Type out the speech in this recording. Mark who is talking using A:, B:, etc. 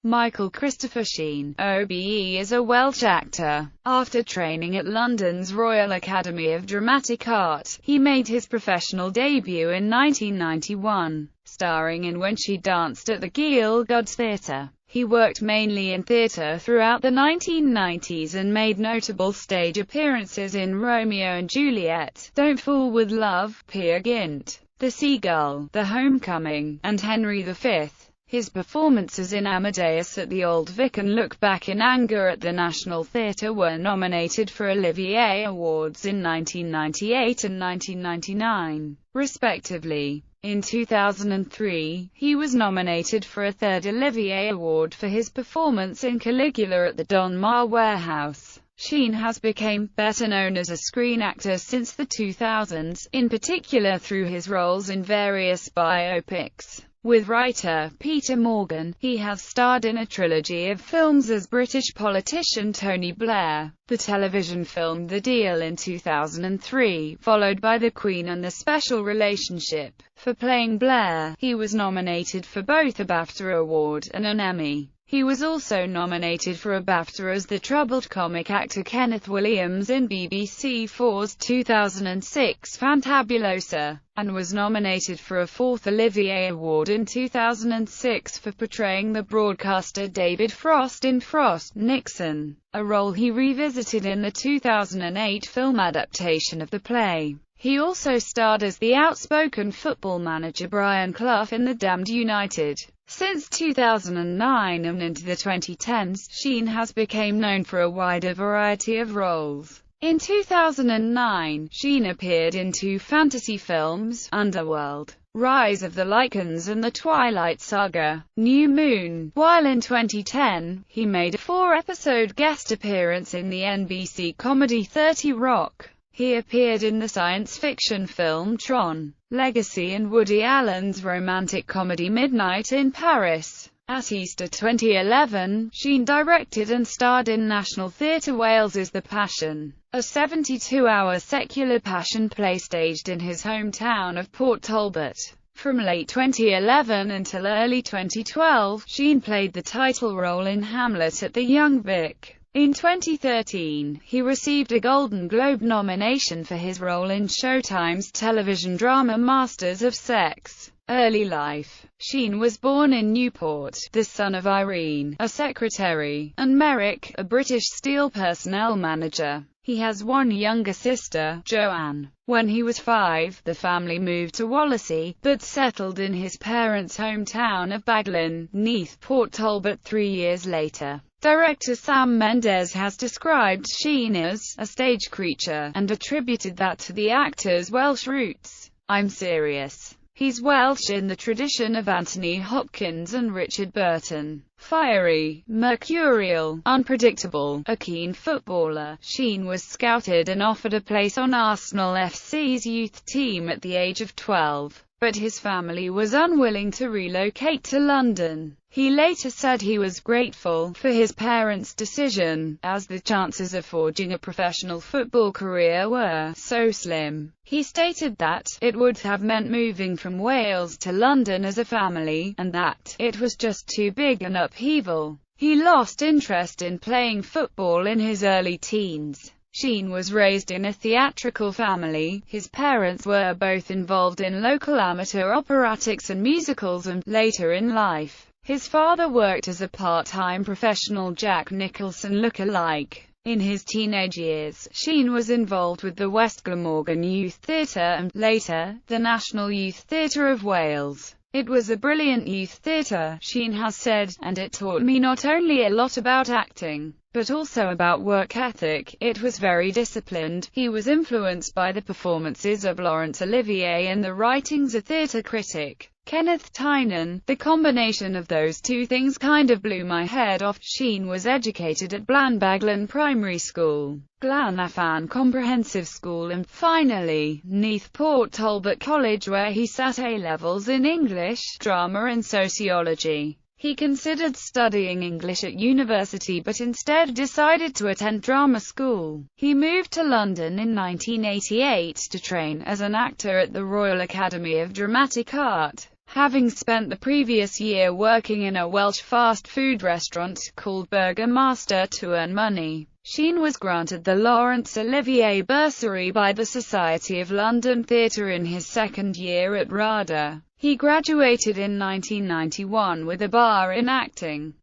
A: Michael Christopher Sheen, OBE, is a Welsh actor. After training at London's Royal Academy of Dramatic Art, he made his professional debut in 1991, starring in When She Danced at the Gielgud Theatre. He worked mainly in theatre throughout the 1990s and made notable stage appearances in Romeo and Juliet, Don't Fool with Love, Peer Gynt, The Seagull, The Homecoming, and Henry V. His performances in Amadeus at the Old Vic and Look Back in Anger at the National Theatre were nominated for Olivier Awards in 1998 and 1999, respectively. In 2003, he was nominated for a third Olivier Award for his performance in Caligula at the Donmar Warehouse. Sheen has become better known as a screen actor since the 2000s, in particular through his roles in various biopics. With writer Peter Morgan, he has starred in a trilogy of films as British politician Tony Blair, the television film The Deal in 2003, followed by The Queen and the Special Relationship. For playing Blair, he was nominated for both a BAFTA award and an Emmy. He was also nominated for a BAFTA as the troubled comic actor Kenneth Williams in BBC 4's 2006 Fantabulosa, and was nominated for a fourth Olivier Award in 2006 for portraying the broadcaster David Frost in Frost, Nixon, a role he revisited in the 2008 film adaptation of the play. He also starred as the outspoken football manager Brian Clough in The Damned United. Since 2009 and into the 2010s, Sheen has become known for a wider variety of roles. In 2009, Sheen appeared in two fantasy films, Underworld, Rise of the Lycans and The Twilight Saga, New Moon, while in 2010, he made a 4-episode guest appearance in the NBC comedy 30 Rock. He appeared in the science fiction film Tron Legacy and Woody Allen's romantic comedy Midnight in Paris. At Easter 2011, Sheen directed and starred in National Theatre Wales's The Passion, a 72-hour secular passion play staged in his hometown of Port Talbot. From late 2011 until early 2012, Sheen played the title role in Hamlet at the Young Vic. In 2013, he received a Golden Globe nomination for his role in Showtime's television drama Masters of Sex. Early life. Sheen was born in Newport, the son of Irene, a secretary, and Merrick, a British steel personnel manager. He has one younger sister, Joanne. When he was 5, the family moved to Wallasey, but settled in his parents' hometown of Baglin, Neath, Port Talbot 3 years later. Director Sam Mendes has described Sheen as a stage creature, and attributed that to the actor's Welsh roots. "I'm serious. He's Welsh in the tradition of Anthony Hopkins and Richard Burton. Fiery, mercurial, unpredictable, a keen footballer." Sheen was scouted and offered a place on Arsenal FC's youth team at the age of 12, but his family was unwilling to relocate to London. He later said he was grateful for his parents' decision, as the chances of forging a professional football career were so slim. He stated that it would have meant moving from Wales to London as a family, and that it was just too big an upheaval. He lost interest in playing football in his early teens. Sheen was raised in a theatrical family. His parents were both involved in local amateur operatics and musicals, and later in life, his father worked as a part-time professional Jack Nicholson look-alike. In his teenage years, Sheen was involved with the West Glamorgan Youth Theatre and, later, the National Youth Theatre of Wales. "It was a brilliant youth theatre," Sheen has said, "and it taught me not only a lot about acting, but also about work ethic. It was very disciplined." He was influenced by the performances of Laurence Olivier and the writings of theatre critic Kenneth Tynan. "The combination of those two things kind of blew my head off." Sheen was educated at Llanbaglan Primary School, Llanafan Comprehensive School and, finally, Neath Port Talbot College, where he sat A-levels in English, drama and sociology. He considered studying English at university but instead decided to attend drama school. He moved to London in 1988 to train as an actor at the Royal Academy of Dramatic Art. Having spent the previous year working in a Welsh fast food restaurant called Burger Master to earn money, Sheen was granted the Laurence Olivier Bursary by the Society of London Theatre in his second year at RADA. He graduated in 1991 with a BA in acting.